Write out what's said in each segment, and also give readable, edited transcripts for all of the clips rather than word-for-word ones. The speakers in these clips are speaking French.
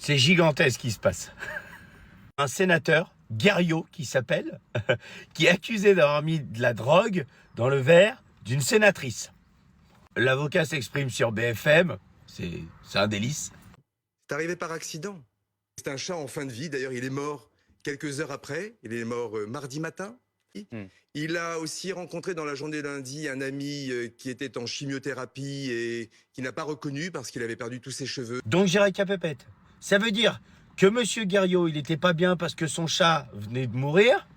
C'est gigantesque ce qui se passe. Un sénateur, Guerriau, qui s'appelle, qui est accusé d'avoir mis de la drogue dans le verre d'une sénatrice. L'avocat s'exprime sur BFM, c'est un délice. C'est arrivé par accident. C'est un chat en fin de vie, d'ailleurs il est mort quelques heures après, il est mort mardi matin. Il a aussi rencontré dans la journée de lundi un ami qui était en chimiothérapie et qui n'a pas reconnu parce qu'il avait perdu tous ses cheveux. Donc j'irai qu'à pépette. Ça veut dire que monsieur Guerriau, il était pas bien parce que son chat venait de mourir,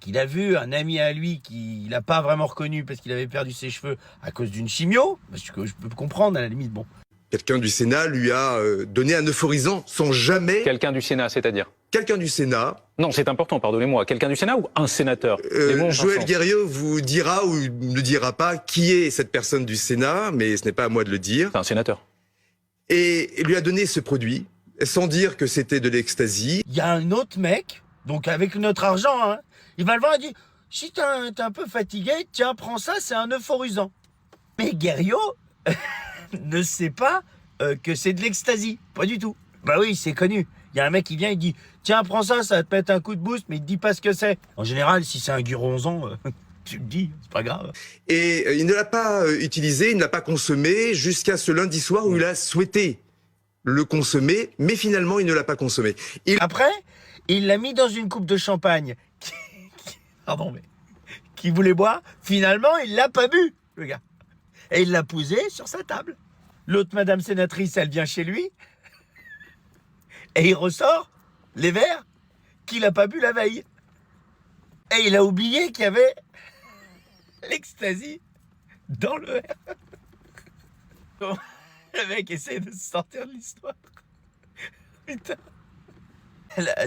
qu'il a vu un ami à lui qu'il n'a pas vraiment reconnu parce qu'il avait perdu ses cheveux à cause d'une chimio, parce que je peux comprendre à la limite, bon. Quelqu'un du Sénat lui a donné un euphorisant sans jamais... Quelqu'un du Sénat, c'est-à-dire? Quelqu'un du Sénat... Non, c'est important, pardonnez-moi. Quelqu'un du Sénat ou un sénateur? Joël Guerriau vous dira ou ne dira pas qui est cette personne du Sénat, mais ce n'est pas à moi de le dire. C'est un sénateur. Et lui a donné ce produit, sans dire que c'était de l'ecstasy. Il y a un autre mec, donc avec notre argent, hein, il va le voir et dit « Si t'es un peu fatigué, tiens, prends ça, c'est un euphorisant. » Mais Guerriau ne sait pas que c'est de l'ecstasy, pas du tout. Bah oui, c'est connu. Il y a un mec qui vient, il dit « Tiens, prends ça, ça va te mettre un coup de boost, mais il te dit pas ce que c'est. » En général, si c'est un guronzan, tu me dis, c'est pas grave. Et il ne l'a pas utilisé, il ne l'a pas consommé jusqu'à ce lundi soir où il a souhaité le consommer, mais finalement il ne l'a pas consommé. Après, il l'a mis dans une coupe de champagne pardon, mais qui voulait boire. Finalement, il l'a pas bu, le gars. Et il l'a posé sur sa table. L'autre madame sénatrice, elle vient chez lui et il ressort les verres qu'il a pas bu la veille. Et il a oublié qu'il y avait l'ecstasy dans le verre. Le mec essaie de se sortir de l'histoire. Putain.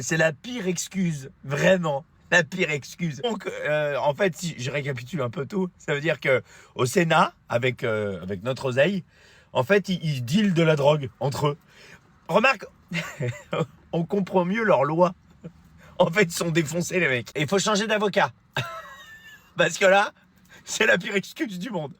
C'est la pire excuse, vraiment, la pire excuse. Donc, en fait, si je récapitule un peu tout, ça veut dire que au Sénat, avec notre oseille, en fait, ils dealent de la drogue entre eux. Remarque, on comprend mieux leurs lois. En fait, ils sont défoncés, les mecs. Et il faut changer d'avocat. Parce que là, c'est la pire excuse du monde.